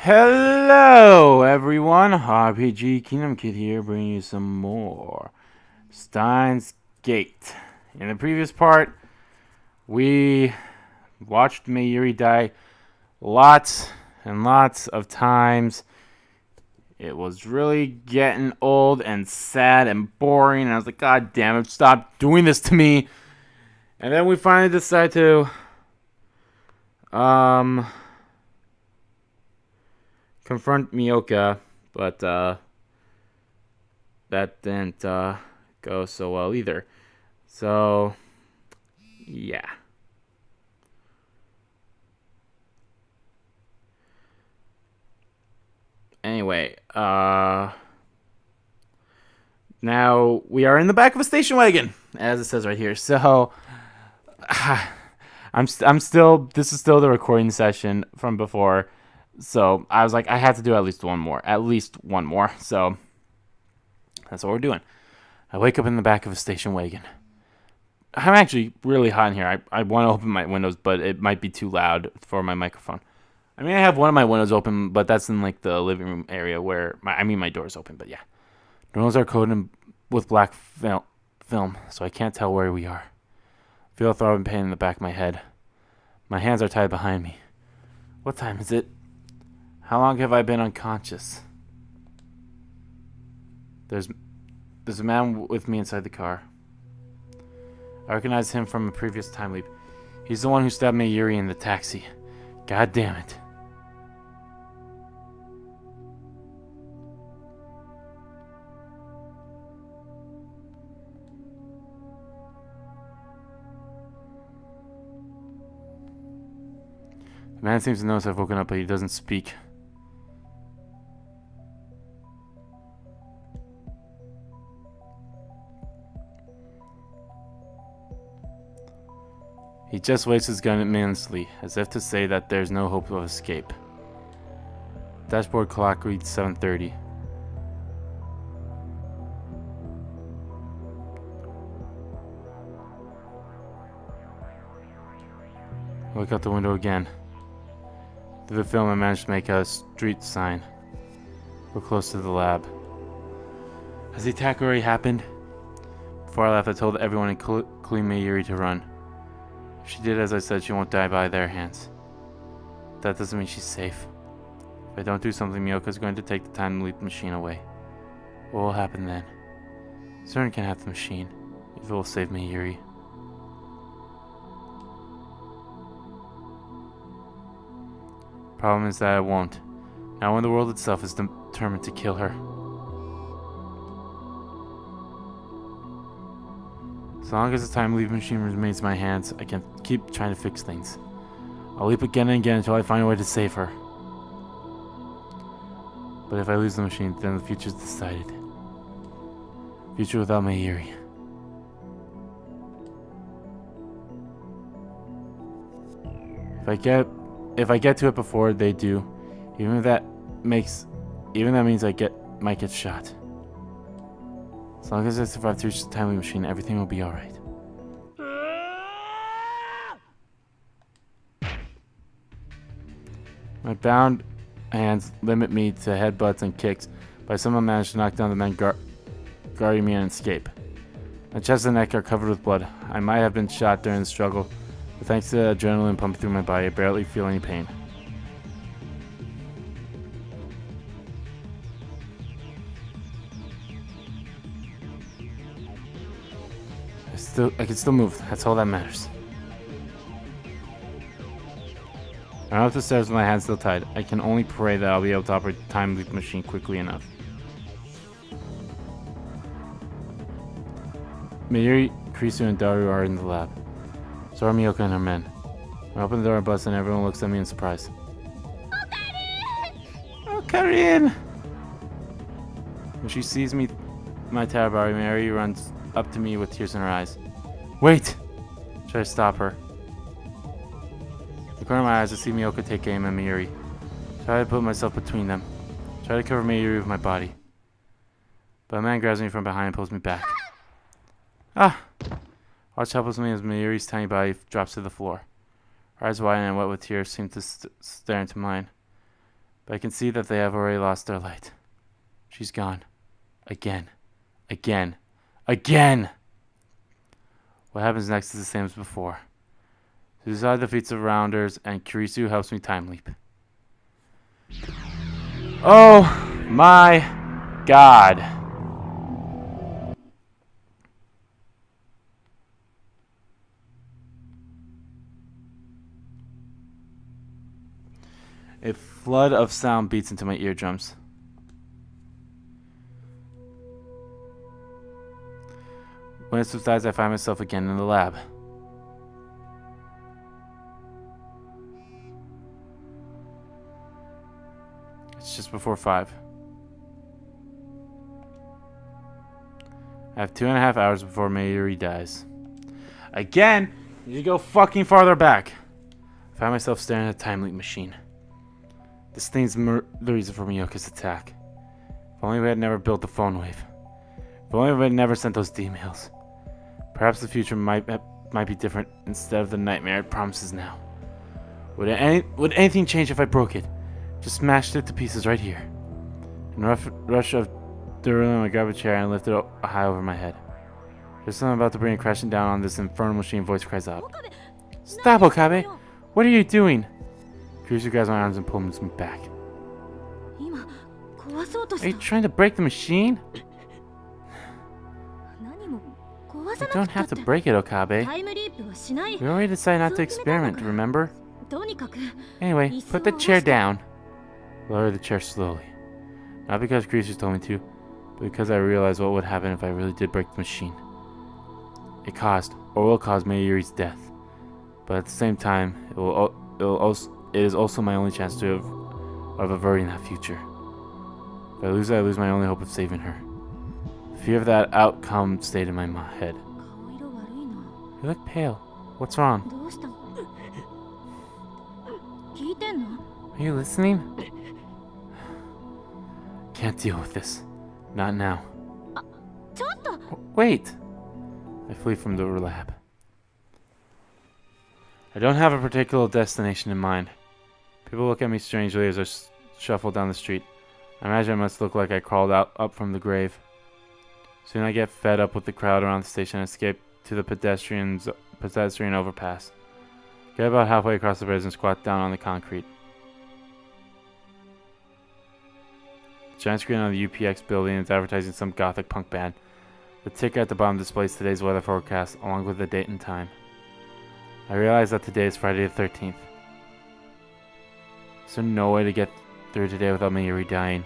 Hello, everyone. RPG Kingdom Kid here, bringing you some more Steins Gate. In the previous part, we watched Mayuri die lots and lots of times. It was really getting old and sad and boring, and I was like, God damn it, stop doing this to me. And then we finally decided to confront Miyoka, but that didn't go so well either. So, yeah. Anyway, now we are in the back of a station wagon, as it says right here. So, I'm still. This is still the recording session from before. So I was like, I had to do at least one more. So that's what we're doing. I wake up in the back of a station wagon. I'm actually really hot in here. I want to open my windows, but it might be too loud for my microphone. I mean, I have one of my windows open, but that's in like the living room area where my door's open. But yeah, the windows are coated with black film, so I can't tell where we are. I feel a throbbing pain in the back of my head. My hands are tied behind me. What time is it? How long have I been unconscious? There's a man with me inside the car. I recognize him from a previous time leap. He's the one who stabbed Mayuri in the taxi. God damn it. The man seems to notice I've woken up, but he doesn't speak. He just waves his gun at me endlessly, as if to say that there's no hope of escape. Dashboard clock reads 7:30. I look out the window again. Through the film, I managed to make out a street sign. We're close to the lab. Has the attack already happened? Before I left, I told everyone, including Mayuri, to run. If she did as I said, she won't die by their hands. That doesn't mean she's safe. If I don't do something, Miyoka's going to take the time to lead the machine away. What will happen then? Soren can have the machine, if it will save Mayuri. Problem is that I won't. Not when the world itself is determined to kill her. As long as the time leap machine remains in my hands, I can keep trying to fix things. I'll leap again and again until I find a way to save her. But if I lose the machine, then the future's decided. Future without Mayuri. If I get to it before they do, even that means I might get shot. As long as I survive through the time machine, everything will be alright. My bound hands limit me to headbutts and kicks, but I somehow managed to knock down the men guarding me and escape. My chest and neck are covered with blood. I might have been shot during the struggle, but thanks to the adrenaline pumping through my body, I barely feel any pain. I can still move. That's all that matters. I run up the stairs with my hands still tied. I can only pray that I'll be able to operate the time leap machine quickly enough. Mayuri, Krisu, and Daru are in the lab. So are Miyoka and her men. I open the door and bust, and everyone looks at me in surprise. Orkarin! When she sees my Tabari, Mary runs up to me with tears in her eyes. Wait! Try to stop her. The corner of my eyes, I see Miyoka take aim at Mayuri. Try to put myself between them. Try to cover Mayuri with my body. But a man grabs me from behind and pulls me back. Ah! Watch helplessly as Mayuri's tiny body drops to the floor. Her eyes wide and wet with tears seem to stare into mine. But I can see that they have already lost their light. She's gone. Again. Again. Again! What happens next is the same as before. Suicide defeats the Rounders, and Kurisu helps me time leap. Oh my god. A flood of sound beats into my eardrums. When it subsides, I find myself again in the lab. It's just before 5. I have 2.5 hours before Mayuri dies. Again, you need to go fucking farther back. I find myself staring at a time leap machine. This thing's the reason for Miyoka's attack. If only we had never built the phone wave. If only we had never sent those emails. Perhaps the future might be different instead of the nightmare it promises now. Would anything change if I broke it? Just smashed it to pieces right here. In a rush of adrenaline, I grab a chair and lift it high over my head. There's something about to bring it crashing down on this infernal machine. Voice cries out. Stop, Okabe! What are you doing? Kurisu grabs my arms and pulls me back. Are you trying to break the machine? You don't have to break it, Okabe. We already decided not to experiment, remember? Anyway, put the chair down. Lower the chair slowly. Not because Kurisu told me to, but because I realized what would happen if I really did break the machine. It caused, or will cause, Mayuri's death. But at the same time, it is also my only chance of averting that future. If I lose it, I lose my only hope of saving her. The fear of that outcome stayed in my head. You look pale. What's wrong? Are you listening? Can't deal with this. Not now. Wait! I flee from the lab. I don't have a particular destination in mind. People look at me strangely as I shuffle down the street. I imagine I must look like I crawled up from the grave. Soon I get fed up with the crowd around the station and escape to the pedestrian overpass. Get about halfway across the bridge and squat down on the concrete. The giant screen on the UPX building is advertising some gothic punk band. The ticker at the bottom displays today's weather forecast along with the date and time. I realize that today is Friday the 13th. Is there no way to get through today without Mayuri dying?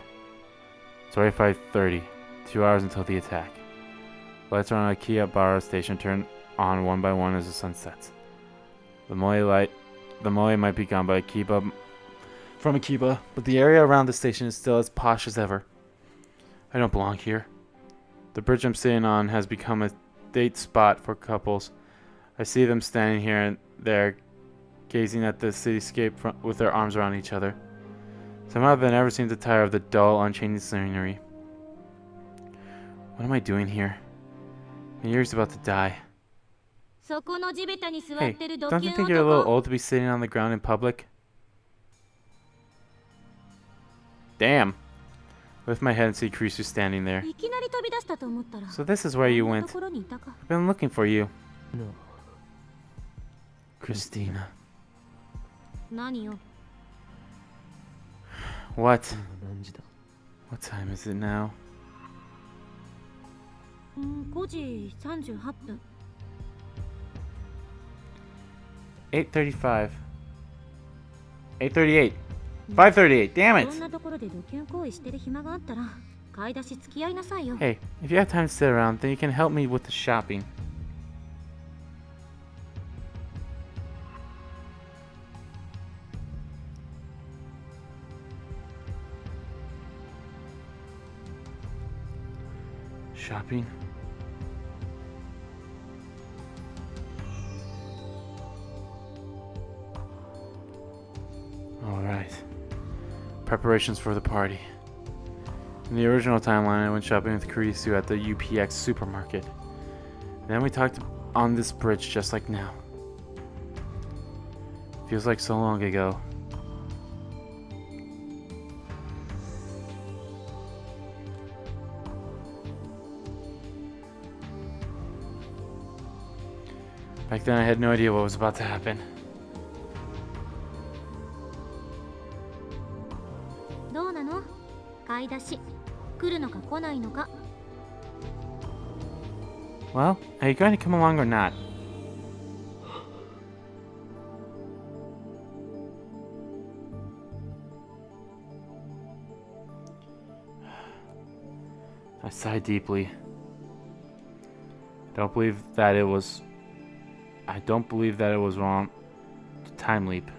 It's already 5:30, 2 hours until the attack. Lights around Akihabara station turn on one by one as the sun sets. The moe might be gone by from Akiba, but the area around the station is still as posh as ever. I don't belong here. The bridge I'm sitting on has become a date spot for couples. I see them standing here and there, gazing at the cityscape with their arms around each other. Somehow they never seem to tire of the dull, unchanging scenery. What am I doing here? Mayuri's about to die. Hey, don't you think you're a little old to be sitting on the ground in public? Damn. I lift my head and see Kurisu standing there. So this is where you went. I've been looking for you. Christina. What? What time is it now? 8:35. 8:38. 5:38. Damn it! Hey, if you have time to sit around, then you can help me with the shopping. Shopping? Alright. Preparations for the party. In the original timeline, I went shopping with Kurisu at the UPX supermarket. Then we talked on this bridge just like now. Feels like so long ago. Back then I had no idea what was about to happen. どうなの？買い出し来るのか来ないのか。 Well, are you going to come along or not? I sighed deeply. I don't believe that it was wrong to time leap.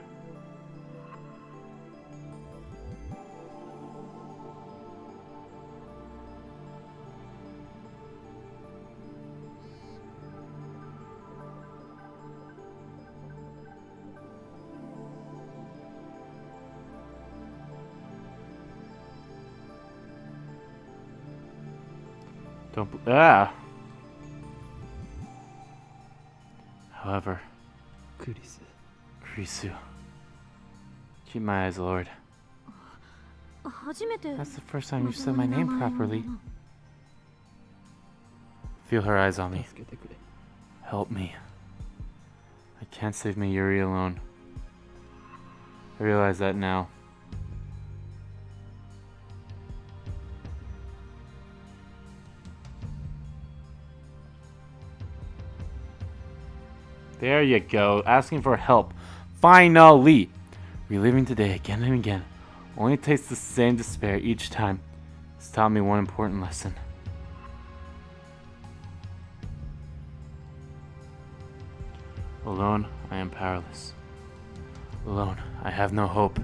However, Kurisu. Keep my eyes, Lord. 初めて。 That's the first time you said my name properly. Feel her eyes on me. Help me. I can't save Mayuri alone. I realize that now. There you go, asking for help. Finally! Reliving today again and again. Only tastes the same despair each time. It's taught me one important lesson. Alone, I am powerless. Alone, I have no hope.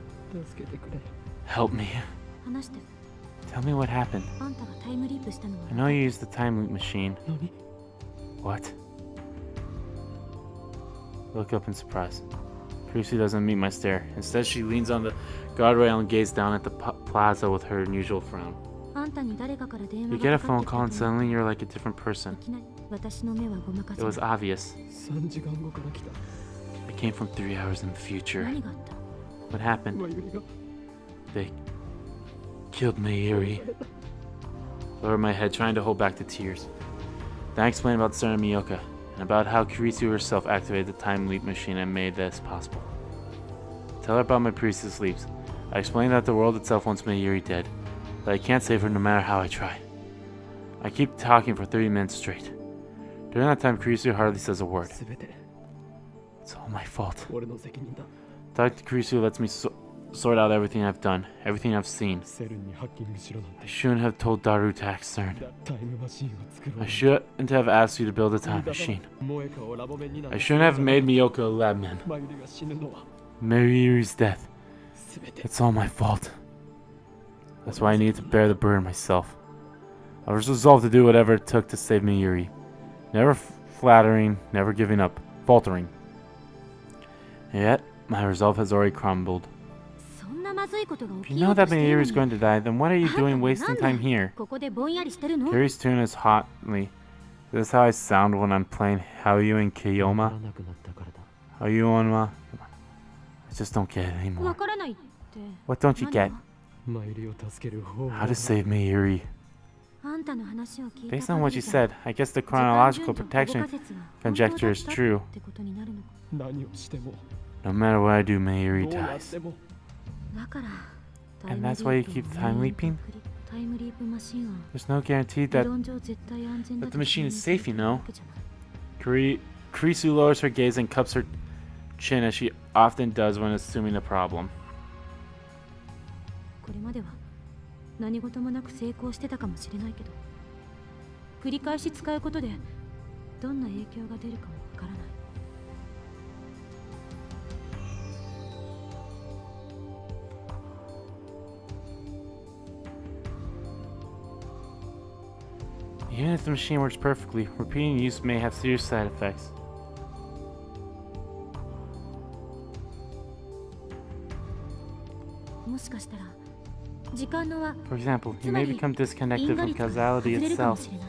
Help me. 話して。 Tell me what happened. あんたがタイムリープしたのは。 I know you used the time loop machine. What? Look up in surprise. Kurisu doesn't meet my stare. Instead, she leans on the guardrail and gazes down at the plaza with her unusual frown. あんたに誰かから電話 You が get a かかっ phone てきた call と and suddenly you're like a different person. いきなり私の目はごまか It せ was ない。 obvious. 3時間後から来た。 It came from 3 hours in the future. 何があった？ What happened? マユリが They killed Mayuri. Lowered my head, trying to hold back the tears. Then I explained about Sarah Miyoka and about how Kurisu herself activated the time leap machine and made this possible. Tell her about my previous sleeps. I explained that the world itself wants Mayuri dead, but I can't save her no matter how I try. I keep talking for 30 minutes straight. During that time, Kurisu hardly says a word. 全て It's all my fault. 俺の責任だ。 Dr. Kurisu lets me sort out everything I've done, everything I've seen. セルンにハッキングしろなん I て。 shouldn't have told Daru to act CERN. タイムマシンを作ろう。 I shouldn't have asked you to build a time machine. I shouldn't have made Miyoka a lab man. マユリが死ぬのは Mayuri's death. 全て It's all my fault. That's why I needed to bear the burden myself. I was resolved to do whatever it took to save Mayuri. Never flattering, never giving up, faltering. And yet, my resolve has already crumbled. そんなまずいことが If 起 you きよ know うと that しているの Mayuri's に going to die, then what are you doing wasting time here? ここでぼんやりしてるの？ Yuri's tune is hotly. This is how I sound when I'm playing Haoyu and わか Kiyoma. らなくなったからだ。 Haoyu Onma. I just don't get it わ anymore. からないって。 What don't you 何 get? が？マユリを助ける方法 How to save Mayuri. あんたの話を聞いた Based on what you 限りじゃ said, I guess the 時間順 chronological 序保護 protection 仮説は本当だった conjecture is true. ってことになるの。何をしても No matter what I do, Mayuri どうやっ dies. てもだから And that's why you keep time leaping? タイムリープマシンは There's no guarantee 理 that 論上絶対安全だ that と the machine is safe, you know. わけじゃない Kurisu lowers her gaze and cups her chin as she often does when assuming a problem. これまでは何事もなく成功してたかもしれないけど繰り返し使うことでどんな影響が出るかもわからない Even if the machine works perfectly, repeating use may have serious side effects. もしかしたら時間の輪 For example, you may become disconnected from causality 外れるかも itself. しれない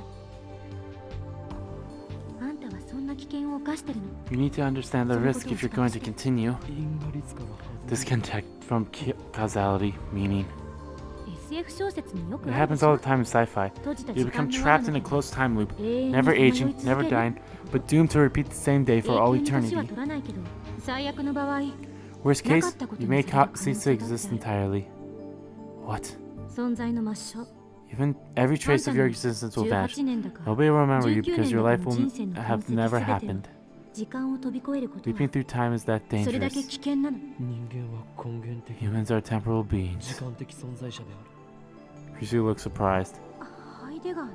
あんたはそんな危険を冒してるの You need to understand the risk if you're going to continue. 因果率から外れ Disconnect from causality, meaning SF 小説によく It あるで happens しょ all the time in sci-fi. 閉じた You 時 become 間の罠 trapped in の a 中 closed time loop, 永遠に never さまよい aging, 続 never ける dying, but doomed to repeat the same day for 永 all 久に年は eternity. 取らないけど最悪の場合 Worst な case, かったこと you に may される可能 cease 性 to だって exist ある entirely. What? 存在の抹消 Even every trace of your existence will vanish. 18年だか Nobody will remember you 19 because 年 your だか life の will 人生の have 痕 never 跡すべては happened. 時間を飛び越えることは Leaping through time is that それだけ dangerous. 危険なの人間は根源的に Humans are temporal 時 beings. 間的存在者である Chrissy looks surprised. ハイデガーね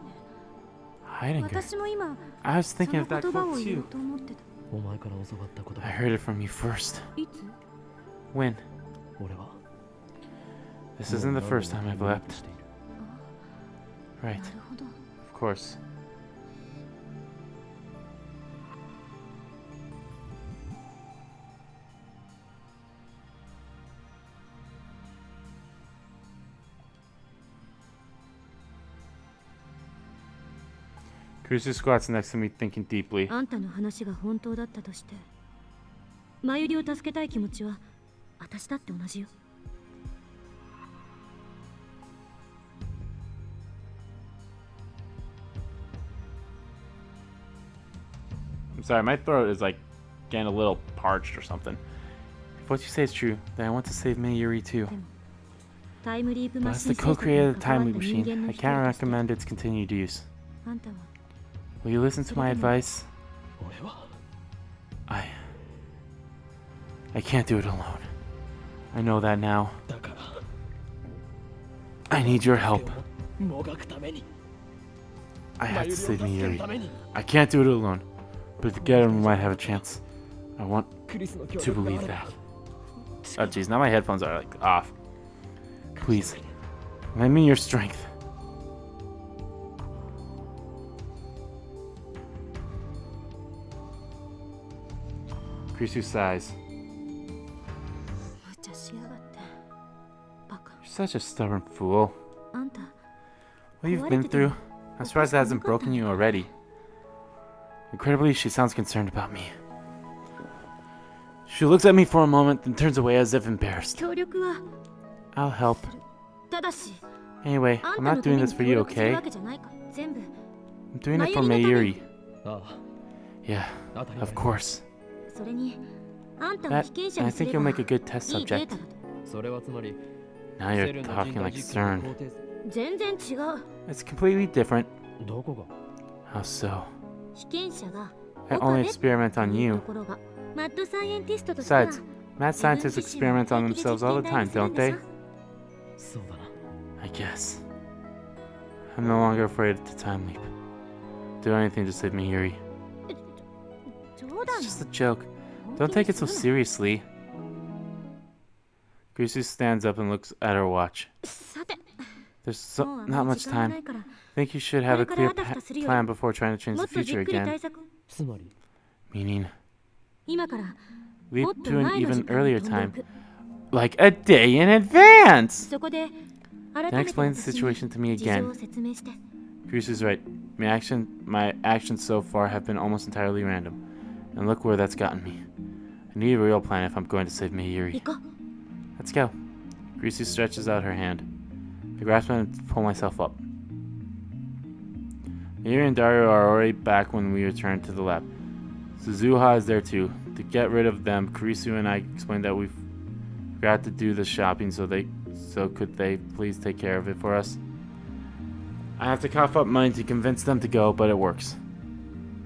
Heidegger. 私も今 I was そ thinking の of that 言葉を quote 言お too. うと思ってたお前から教わった言 I 葉 heard it from you first. いつ When? 俺は This isn't the first time I've もう何 left. 度もしている Right, なるほど of course. Chrissy squats next to me, thinking deeply. あんたの話が本当だったとしてマユリを助けたい気持ちは私だって同じよ I'm sorry, my throat is like getting a little parched or something. If what you say is true, then I want to save Mayuri too. でもタイムリープ But マ as シン the 製作 co-creator に of the 関わ time った loop 人 machine, 間の I 一 can't 人として recommend its continued use. あんたは Will you listen to my advice? 俺は I can't do it alone. I know that now. だから I need your help. もがくために I have to マ save ユリを助ける Mayuri. ために I can't do it alone. But together we might have a chance. I want クリスの協 to 力が believe あれば that. Oh jeez, now my headphones are like off. Please, lend me your strength. Krisu sighs. 無茶しやがってバカ You're such a stubborn fool. あんた What you've been through, I'm surprised it hasn't broken you already. Incredibly, she sounds concerned about me. She looks at me for a moment, then turns away as if embarrassed. 協力は I'll help. ただし Anyway, あん I'm た not のため doing に this for 協 you, 力する okay? わけじゃないか全部 I'm doing it for Mayuri Mayuri. あ Yeah, あ当たり前 of course. それにあんたを That, 被験者 I にす think れ you'll ば make a good test いいデー subject. タだとそれはつまり Now セ you're ルの人 talking 体 like 実験を CERN. 肯定す全然違う It's completely different. どこが How so? 被験者が I 岡 only 部 experiment と on いうと you. ころがマッドサイエンティストとしては Besides, mad scientists experiment on themselves all the time, don't they? そうだな I guess. I'm no longer afraid to time leap. Do anything to save Mayuri. 冗談 It's just a joke. Don't take it so seriously. Grisu stands up and looks at her watch. さて There's もうあ not まり much 時間がな time. いから I think you should have a これから clear あたふたするより plan before trying to change も the っとじっ future くり again. 対策つまり Meaning, 今から leap もっと to an 前の時 even 間に earlier 飛んで time. おく Like a day in advance! そこで改 Then めて explain the 私 situation to me に事情 again. を説明して Grisu's right. My actions so far have been almost entirely random. And look where that's gotten me. I need a real plan if I'm going to save 行 Mayuri. こう Let's go. Grisu stretches out her hand. I grasp it and pull myself up. Mayuri and Dario are already back when we return to the lab. Suzuha is there too. To get rid of them, Kurisu and I explained that we forgot to do the shopping, so could they please take care of it for us? I have to cough up money to convince them to go, but it works.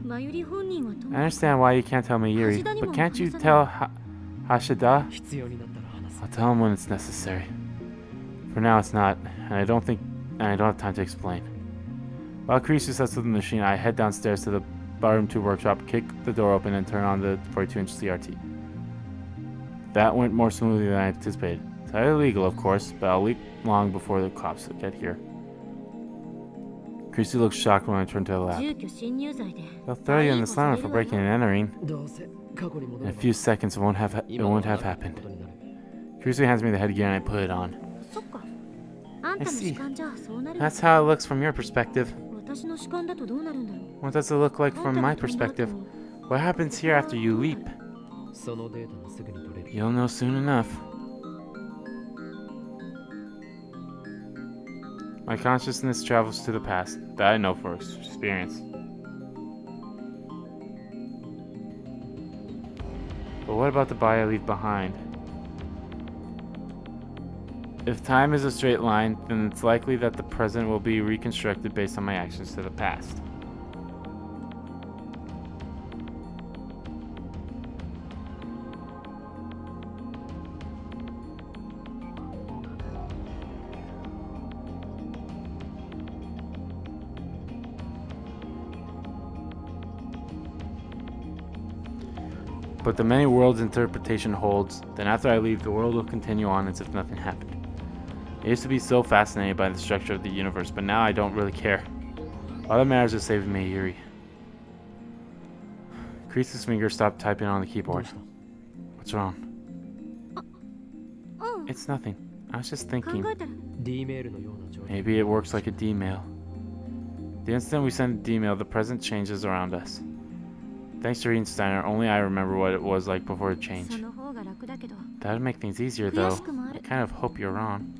マユリ本人はと I understand why you can't tell me Yuri, but can't you tell Hashida? 必要になったら話す I'll tell him when it's necessary. For now, it's not, and I don't have time to explain. While Kurisu sets up the machine, I head downstairs to the barroom 2 workshop, kick the door open, and turn on the 42-inch CRT. That went more smoothly than I anticipated. It's highly illegal, of course, but I'll leap long before the cops get here. Chrissy looks shocked when I turn to the lab. 住居侵入罪で They'll throw you in the slammer for breaking and entering. どうせ過去に戻 In れ a ば few seconds, it won't have 今の happened. ことになる Chrissy hands me the headgear and I put it on. そっかあんたの主観じゃそうなる That's how it looks from your perspective. 私の主観だとどうなるんだろう What does it look like あ from んた my が飛んだ後 perspective? What happens here after you leap? そのデータもすぐに取れる You'll know soon enough. My consciousness travels to the past. That I know for experience. But what about the body I leave behind? If time is a straight line, then it's likely that the present will be reconstructed based on my actions to the past. But the many worlds interpretation holds, then after I leave, the world will continue on as if nothing happened. I used to be so fascinated by the structure of the universe, but now I don't really care. All that matters is saving Mayuri. Kreese's finger stopped typing on the keyboard. What's wrong? It's nothing. I was just thinking. Maybe it works like a D-mail. The instant we send a D-mail, the present changes around us. Thanks to reading Steiner, only I remember what it was like before it changed. That would make things easier, though. I kind of hope you're wrong.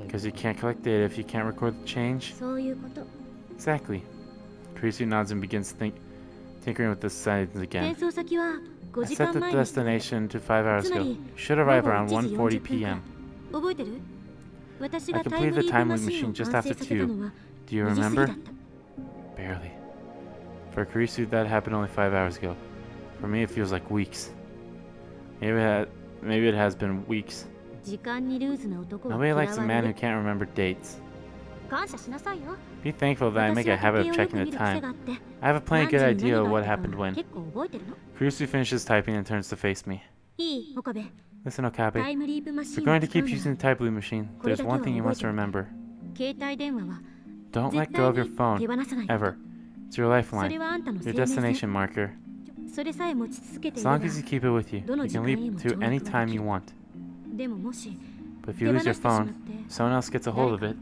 Because you can't collect data if you can't record the change? Exactly. Kreese nods and begins tinkering with the settings again. I set the destination to 5 hours ago. You should arrive around 1:40 p.m. I completed the time loop machine just after 2. Do you remember? Barely. For Kreese, that happened only 5 hours ago. For me, it feels like weeks. Maybe it has been weeks. Nobody likes a man who can't remember dates. Be thankful that I make a habit of checking the time. I have a plenty good idea of what happened when. Kreese finishes typing and turns to face me. Listen, Okabe. If you're going to keep using the type loop machine, there's one thing you must remember. Don't let go of your phone, ever. It's your lifeline, your destination marker. As long as you keep it with you, you can leap to any time you want. But if you lose your phone, someone else gets a hold of it.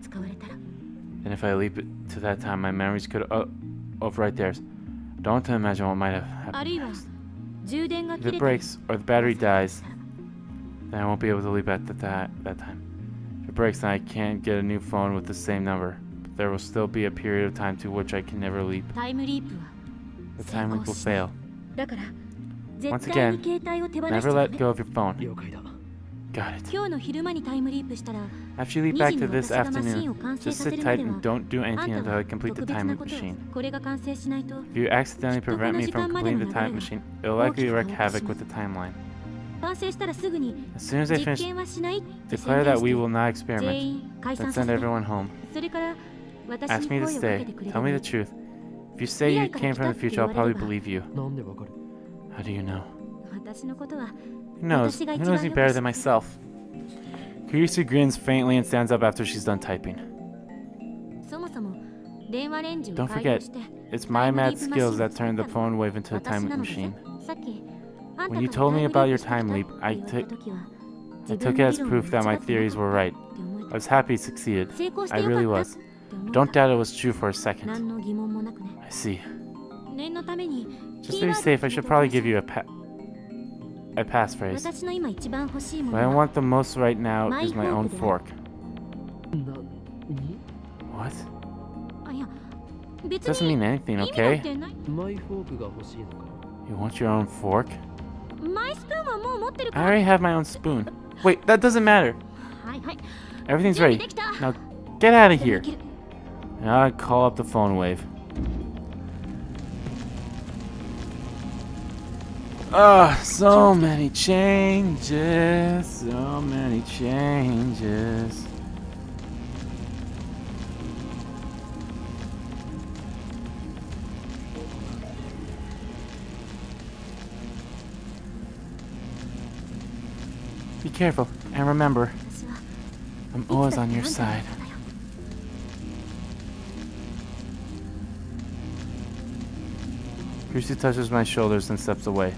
And if I leap it to that time, my memories could overwrite theirs. Don't want to imagine what might have happened next. If it breaks or the battery dies, then I won't be able to leap at that time. If it breaks, then I can't get a new phone with the same number. But there will still be a period of time to which I can never leap. The time leap will fail. Once again, never let go of your phone. Got it. After you leap back to this afternoon, just sit tight and don't do anything until I complete the time loop machine. If you accidentally prevent me from completing the time machine, it will likely wreak havoc with the timeline. As soon as I finish, declare that we will not experiment, then send everyone home. Ask me to stay. Tell me the truth. If you say you came from the future, I'll probably believe you. How do you know? Who knows? Who knows me better than myself? Kreese grins faintly and stands up after she's done typing. Don't forget, it's my mad skills that turned the phone wave into a time loop machine. When you told me about your time leap, I took it as proof that my theories were right. I was happy it succeeded. I really was. Don't doubt it was true for a second. I see. Just to be safe, I should probably give you a passphrase. What I want the most right now is my own fork. What? It doesn't mean anything, okay? You want your own fork? I already have my own spoon. Wait, that doesn't matter. Everything's ready. Now get out of here. Now I call up the phone wave. So many changes. So many changes. Be careful, and remember, I'm always on your side. Kreese touches my shoulders and steps away.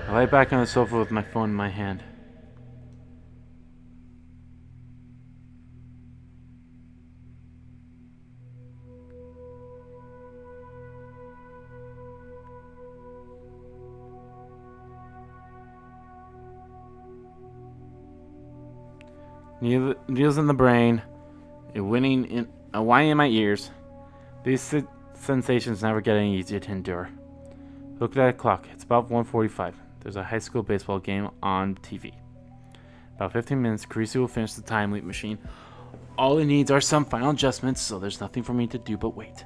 I lay back on the sofa with my phone in my hand. Needles in the brain, a whining in my ears. These sensations never get any easier to endure. Look at the clock. It's about 1:45. There's a high school baseball game on TV. About 15 minutes, Carisi will finish the time leap machine. All it needs are some final adjustments, so there's nothing for me to do but wait.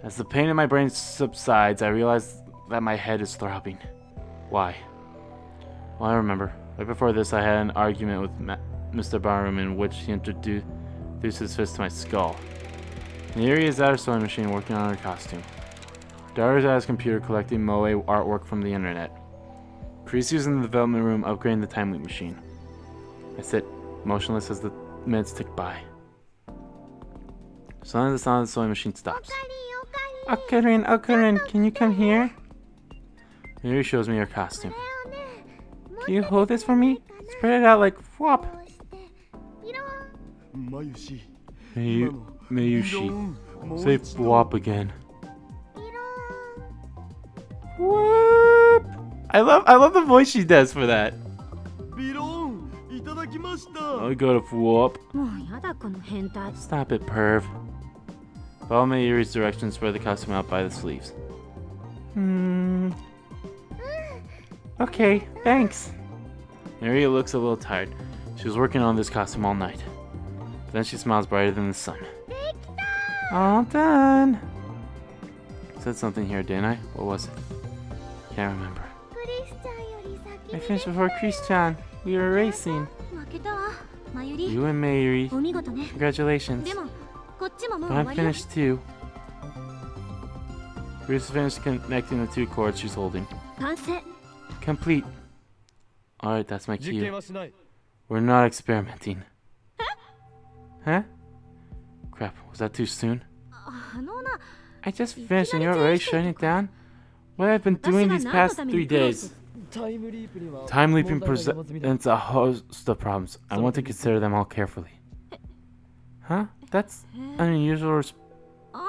As the pain in my brain subsides, I realize that my head is throbbing. Why? Well, I remember. Right before this, I had an argument with Mr. Barroom in which he introduced his fist to my skull. Neri is at her sewing machine working on her costume. Dara is at his computer collecting moe artwork from the internet. Carisi is in the development room upgrading the time leap machine. I sit, motionless as the minutes tick by. Suddenly the sound of the sewing machine stops. Orkarin, can you come here? Neri shows me her costume. Can you hold this for me? Spread it out like flop. Mayushi. Say flop again. Whoop! I love the voice she does for that. I'll go to flop. Stop it, perv. Follow Mayuri's directions, spread the costume out by the sleeves. Okay, thanks. Mayuri looks a little tired. She was working on this costume all night. But then she smiles brighter than the sun. All done. I said something here, didn't I? What was it? Can't remember. I finished before Chris-chan. We were racing. You and Mayuri. Congratulations. But I'm finished too. Chris finished connecting the two cords she's holding. Complete. Alright, that's my cue. We're not experimenting. Huh? Crap, was that too soon? I just finished and you're already shutting it down? What have I been doing these past 3 days? Time leaping presents a host of problems. I want to consider them all carefully. Huh? That's an unusual,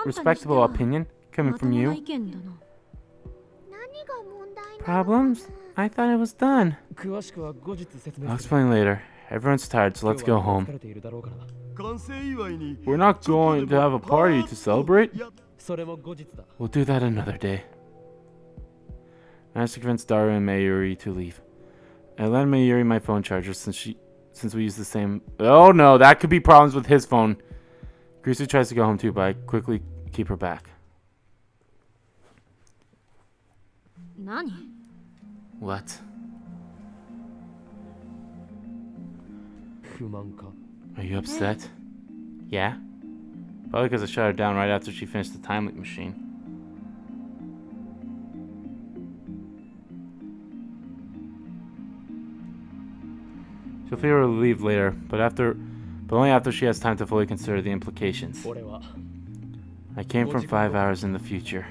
respectable opinion coming from you. Problems? I thought it was done. I'll explain later. Everyone's tired, so let's go home. We're not going to have a party to celebrate? We'll do that another day. I managed to convince Daru and Mayuri to leave. I lent Mayuri my phone charger since we use the same... Oh no, that could be problems with his phone. Grisu tries to go home too, but I quickly keep her back. What? Are you upset? Yeah? Probably because I shut her down right after she finished the time leap machine. She'll feel relieved later, but only after she has time to fully consider the implications. I came from 5 hours in the future.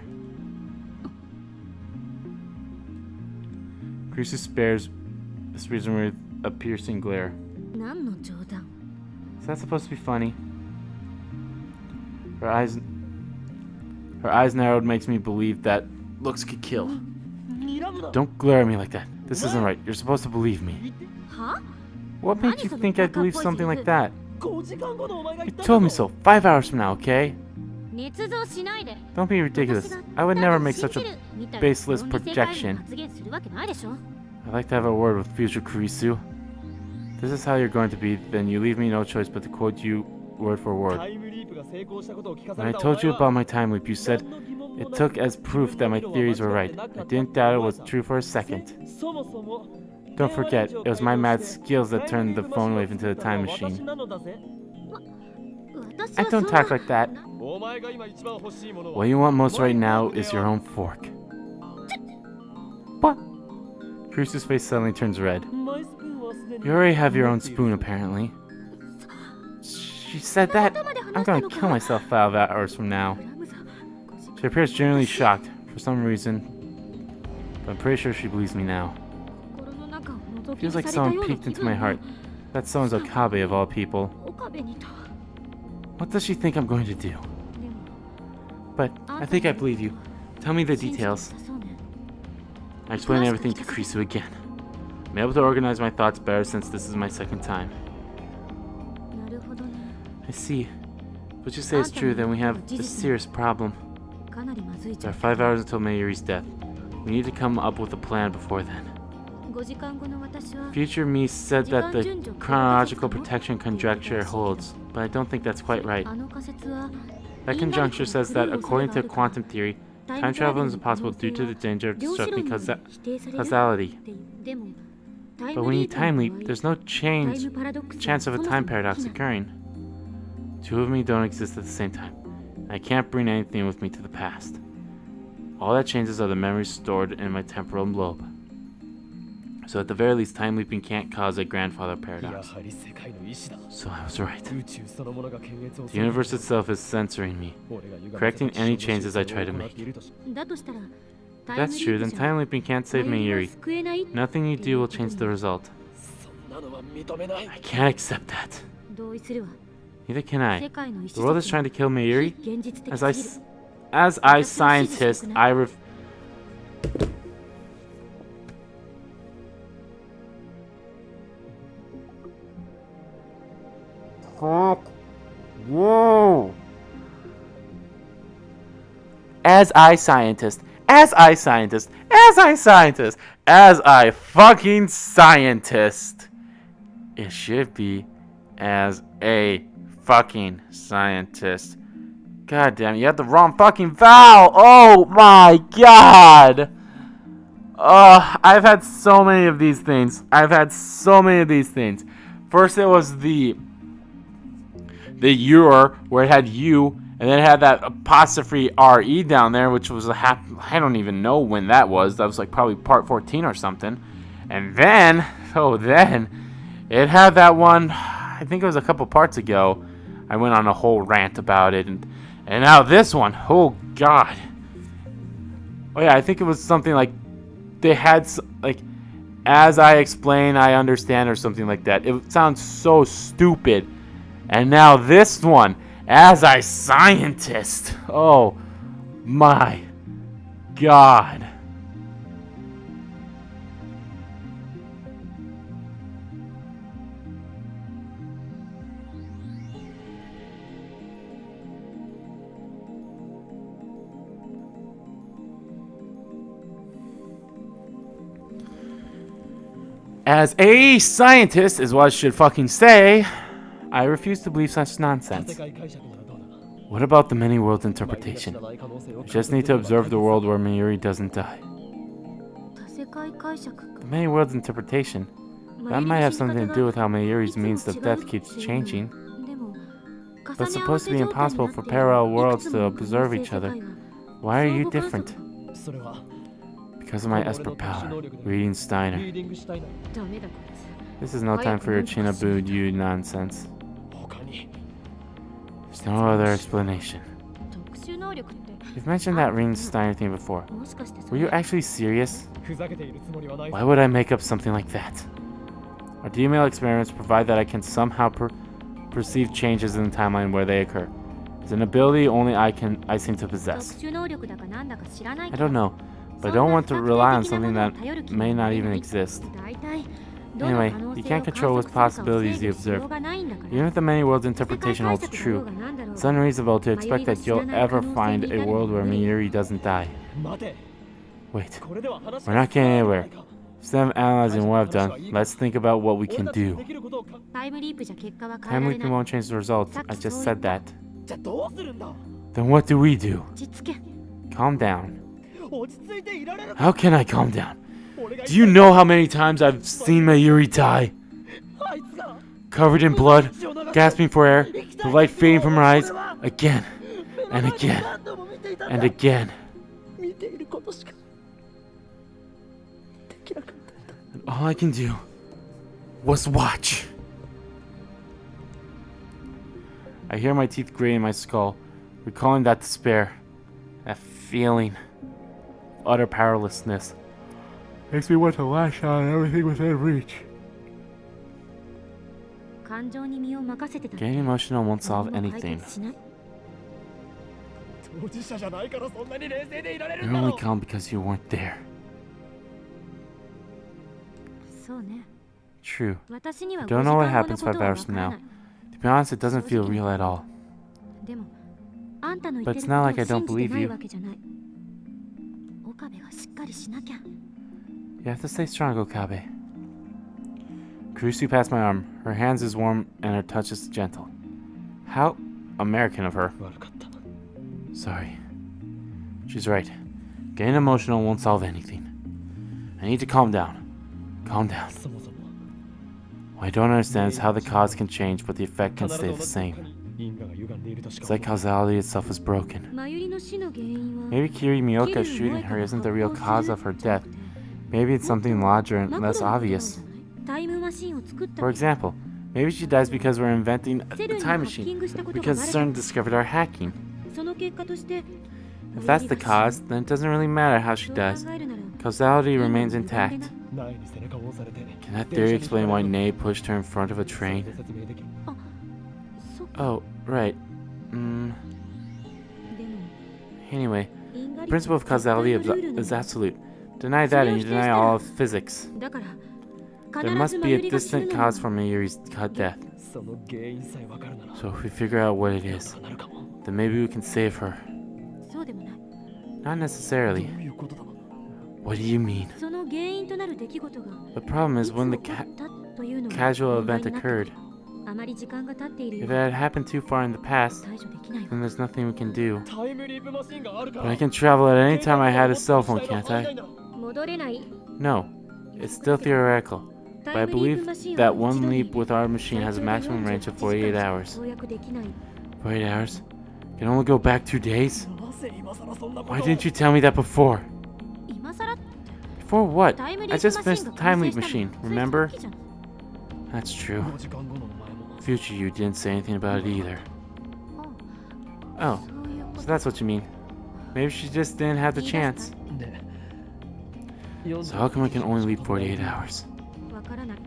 Grisu spares this reason with a piercing glare. Is that supposed to be funny? Her eyes narrowed makes me believe that looks could kill. Don't glare at me like that. This isn't right. You're supposed to believe me. What made you think I'd believe something like that? You told me so 5 hours from now, okay? Don't be ridiculous. I would never make such a baseless projection. I'd like to have a word with future Kurisu. If this is how you're going to be, then you leave me no choice but to quote you word for word. When I told you about my time leap, you said it took as proof that my theories were right. I didn't doubt it was true for a second. Don't forget, it was my mad skills that turned the phone wave into a time machine. I don't talk like that. What you want most right now is your own fork. What? Kurisu's face suddenly turns red. You already have your own spoon, apparently. She said that? I'm gonna kill myself 5 hours from now. She appears genuinely shocked, for some reason. But I'm pretty sure she believes me now. Feels like someone peeked into my heart. That someone's Okabe of all people. What does she think I'm going to do? But I think I believe you. Tell me the details. I explained everything to Kurisu again. I'm able to organize my thoughts better since this is my second time. I see. If what you say is true, then we have a serious problem. かなりまずい There are 5 hours until Mayuri's death. We need to come up with a plan before then. 5時間後の私は Future me said that the chronological protection conjecture holds, but I don't think that's quite right. あの仮説は That conjecture says that according to quantum theory, time travel is impossible due to the danger of disrupting causality. でも But when you time leap, there's no chance of a time paradox occurring. Two of me don't exist at the same time. I can't bring anything with me to the past. All that changes are the memories stored in my temporal lobe. So at the very least, time leaping can't cause a grandfather paradox. So I was right. The universe itself is censoring me, correcting any changes I try to make. だとしたら If that's true, then time leaping can't save Mayuri. Nothing you do will change the result. I can't accept that. 同意するわ Neither can I. 世界の意 The 思 world is trying to kill Mayuri. 現実的 As I scientist, I Fuck. Whoa. As I fucking scientist. It should be as a fucking scientist. God damn it, you had the wrong fucking vowel! Oh my god! I've had so many of these things. First it was the your, where it had you, and then it had that apostrophe RE down there, which was I don't even know when that was. That was like probably part 14 or something. And then, it had that one, I think it was a couple parts ago. I went on a whole rant about it, and now this one, oh god. Oh yeah, I think it was something like, they had, like, as I explain, I understand, or something like that. It sounds so stupid. And now this one, as I scientist. Oh my god. As a scientist is what I should fucking say. I refuse to believe such nonsense. What about the many worlds interpretation? I just need to observe the world where Mayuri doesn't die. 多世界解釈か The many worlds interpretation? That might have something to do with how Mayuri's means of death keeps changing. でも But it's supposed to be impossible for parallel worlds to observe each other. Why are you different? Because of my Esper power, reading Steiner. ダメだこいつ This is no time for your Chinabu you nonsense. There's no other explanation. 特殊能力って You've mentioned that reading Steiner thing before. もしかしてそ Were you れ actually serious? Why would I make up something like that? Our DML experiments provide that I can somehow perceive changes in the timeline where they occur. It's an ability only I seem to 特 possess. 殊能力だかなんだか知らない I けど don't know, but I don't want to rely on something that may not even exist. 大体 Anyway, you can't control what possibilities you observe. Even if the many worlds interpretation holds true, it's unreasonable to expect that you'll ever find a world where Mayuri doesn't die. Wait, we're not getting anywhere. Instead of analyzing what I've done, let's think about what we can do. タイムリープじゃ結果は変え Time られ leaping ない won't change the results. I just said that. じゃあどうするんだ Then what do we do? 落ち着け Calm down. 落ち着いていられる How can I calm down? Do you know how many times I've seen Mayuri die? あいつが Covered in blood, gasping for air, the light fading from her eyes, again, and again, 何度も見ていたんだ and again. 見ていることしかできなかったんだ All I can do was watch. I hear my teeth grate in my skull, recalling that despair, that feeling, utter powerlessness. Makes me want to lash out at everything within reach. 感情に身を任せてた Getting emotional won't solve 何も解 anything. 決しない当事者じゃないからそんなに冷静でいられるん You're だ only ろ calm because you weren't there. そうね True. 私には I 5 don't 時 know what 間後の happens こと 5は hours わ from から now. ない To be honest, it doesn't feel real at all. でもあんたの言 But ってる it's こ not と like を I don't 信じて believe ない you. わけじゃない。岡部はしっかりしなきゃ。 You have to stay strong, Okabe. Kurisu passed my arm. Her hands is warm and her touch is gentle. How American of her. 悪かった。 Sorry. She's right. Getting emotional won't solve anything. I need to calm down. Calm down. そもそも What I don't understand is how the cause can change, but the effect can 必 stay ず the 同じどっ same. かに因果が歪んでいるとしか It's like 思えない causality itself is broken. マユリの死の原因は Maybe Kirimioka shooting her isn't the real cause of her death. Maybe it's something larger and less obvious. タイムマシンを作った For example, maybe she dies because we're inventing a セルに time ハッ machine. キングしたことが Because バレ CERN た。 discovered our hacking. その結果として If that's the cause, then it doesn't really matter how she そう dies. 考えるなら Causality 今 remains の無駄で intact. な 苗に背中を押されて Can that theory explain why Ney pushed her in front of a それ train? で説明できるそっか Oh, right. でも Anyway, 因果 the 律 principle of は絶対 causality のルールな is の。 absolute. Deny that and you deny all of physics. だから There 必 must ずマ be ユ a リが死ぬ distant のは cause for Mayuri's death. その原因さえ分かるなら So if we figure out what it なん is, とかなるかも then maybe we can save her. そうでもない。 Not どう necessarily. いうことだ What do you mean? その原因となる出来事が The problem い is つ when 起 the こったというのが casual 問題 event になってく occurred. る。あまり時間が経っているよ If it had happened too far in the past, 対処できないわ。 then there's nothing we can do. タイムリープマシンがあるか But ら I can travel at any time I had a cell phone, can't I? 戻れない。 No, it's still theoretical. タ But I イムリープ believe マシン that は一 one 度に leap with our machine has a maximum range of 48 hours. 跳躍できない。 48 hours? Can only go back 2 days? なぜ今更そんなこと Why didn't you tell me that before? 今更 Before what? タイムリ I ープ just マシ finished ン the が time 完成 leap したの machine, つい remember? さっきじゃん。 That's true. 5時間後のお前も Future you didn't say anything about it either. あ Oh, そういうこ so と。 that's what you mean. Maybe she just didn't have the chance. ね So how come I can only leap 48 hours? わからない。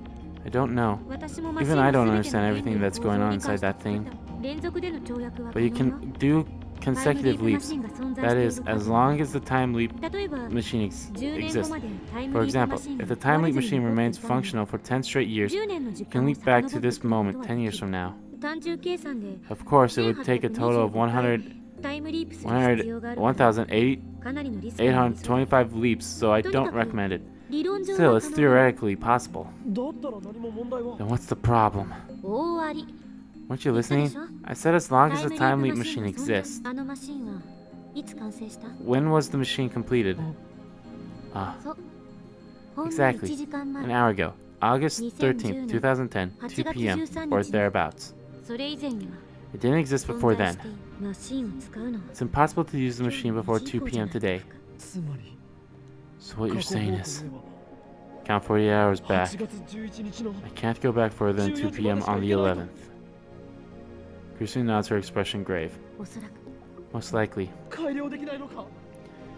I don't know. 私もマシン Even の I don't 全 understand ての everything 原理を that's going 構 on 造に inside 関して that thing. 連続での跳躍は But you 可能よ。 can do タイムリ consecutive ープマ leaps. シンが存在 That してい is, る as 限 long as the time leap り。例えば machine 10年 exists. 後までタイム For リープマ example, シン if が the time 壊 leap れずに machine 残って remains いたのに functional for 10 straight years, 10年の時 you 間 can を leap back 遡 to って this くることは moment で 10 years き from る。 now. 単純計算で Of course, it would take a total of タイムリープする必要があるからかなりのリスクがありそうだ。 1,825 leaps, so I don't recommend it. 理論上 Still, は it's 可能だ。 theoretically possible. だったら何も問題は Then what's the problem? 大あり。 Weren't you 言ったで listening? しょ I said as long タ as イ the ム time リ leap ープマシン machine が存在 exists. あのマシンはいつ完成した？ When was the machine completed? Ah, そう。ほんの Exactly. 1時間 an 前。 hour ago. August 13th, 2010, 2 p.m. or thereabouts. それ以前には It didn't exist 存 before 在 then. しているマシンを使うのは It's impossible to use the machine before 2 p.m. today. つまり So what 過 you're 去 saying 方 is, 向へは count 48 hours 8 back. 月11日の I can't go back further than 2 p.m. on the 11th. Christine nods, her expression grave. おそらく Most likely. 改良できないのか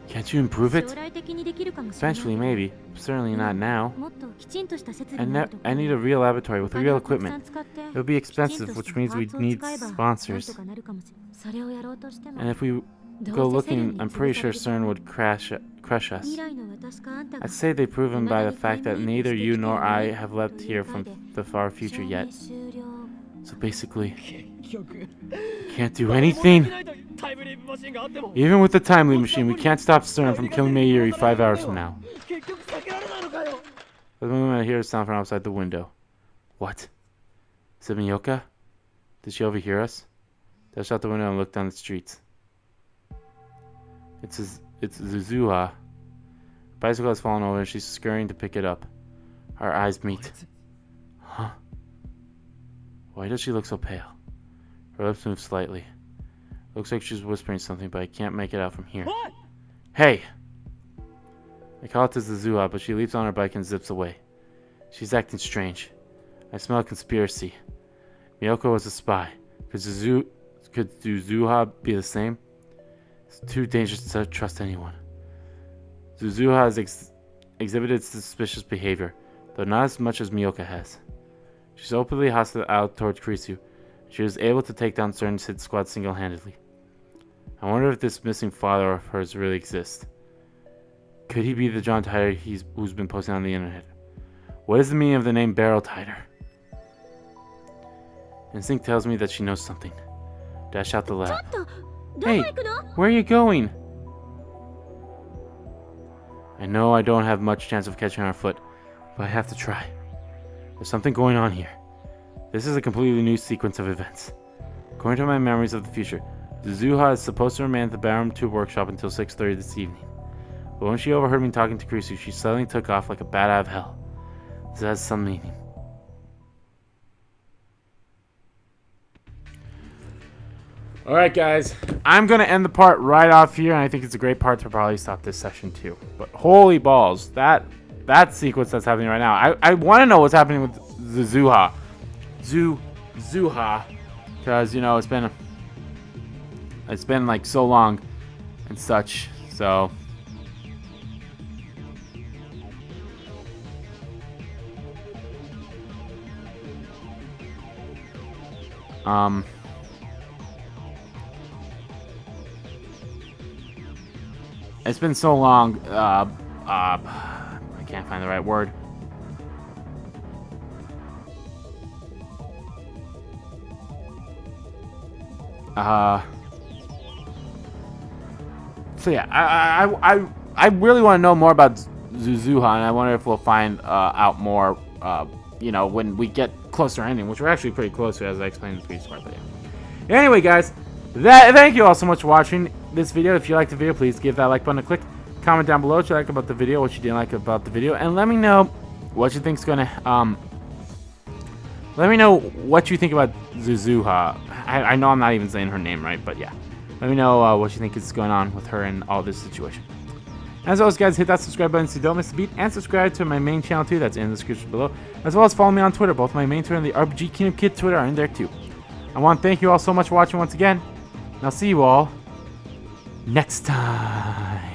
Can't you improve 将 it? 来的にできるかもしれない。 Eventually, maybe. Certainly not now. もっときちんとした設 I, 備があ ne- るとこ I need a real laboratory with お real 金をたくさん equipment. 使って It would be きちんと expensive, した which means パー we'd ツを need 使えばなん sponsors. とかなるかもしれない。それをやろうとしても And if we ど go うせセル looking, に I'm 潰 pretty さ sure れる CERN would crush us. 未来の私かあんたが I'd say they've proven by the fact that neither you nor I have left と here いう回 from で the far future 証明 yet. 終了。 So basically, 結局 can't do 何もでき anything. ないというタイムリープマシンがあっても Even with the time leap machine, we can't stop CERN from killing Mayuri 5 hours from now. 結局避けられないのかよ For the moment, I hear a sound from outside the window. What? Is it Miyoka? Did she overhear us? Dash out the window and look down the streets. It's Zuzuha. Bicycle has fallen over and she's scurrying to pick it up. Our eyes meet. Huh? Why does she look so pale? Her lips move slightly. Looks like she's whispering something, but I can't make it out from here. おい Hey! I call it to Zuzuha, but she leaps on her bike and zips away. She's acting strange. I smell a conspiracy. Miyoko was a spy. Could Zuzuha be the same? It's too dangerous to trust anyone. Zuzuha has exhibited suspicious behavior, though not as much as Miyoka has. She's openly hostile towards Kurisu. She was able to take down CERN's hit squad single-handedly. I wonder if this missing father of hers really exists. Could he be the John Tider who's been posting on the internet? What is the meaning of the name Barrel Tider? Instinct tells me that she knows something. Dash out the lab. どこ行くの？ Where are you going? I know I don't have much chance of catching her on foot, but I have to try. There's something going on here. This is a completely new sequence of events. According to my memories of the future, Zuzuha is supposed to remain at the Barum Tube workshop until 6:30 this evening. But when she overheard me talking to Kurisu, she suddenly took off like a bat out of hell. This has some meaning. Alright guys, I'm going to end the part right off here, and I think it's a great part to probably stop this session too. But holy balls, that sequence that's happening right now. I want to know what's happening with Zuzuha. Zuzuha. Because, you know, it's been like so long and such, so... It's been so long, I can't find the right word. So yeah, I really want to know more about Zuzuha, and I wonder if we'll find out more, you know, when we get closer to ending, which we're actually pretty close to, as I explained in the previous part. But yeah. Anyway, guys, thank you all so much for watching this video. If you liked the video, please give that like button a click. Comment down below what you liked about the video, what you didn't like about the video, and let me know what you think's gonna let me know what you think about Zuzuha. I know I'm not even saying her name right, but yeah. Let me know what you think is going on with her and all this situation. As always, guys, hit that subscribe button so you don't miss a beat, and subscribe to my main channel too. That's in the description below. As well as follow me on Twitter. Both my main Twitter and the RPG Kingdom Kid Twitter are in there too. I want to thank you all so much for watching once again, and I'll see you all next time.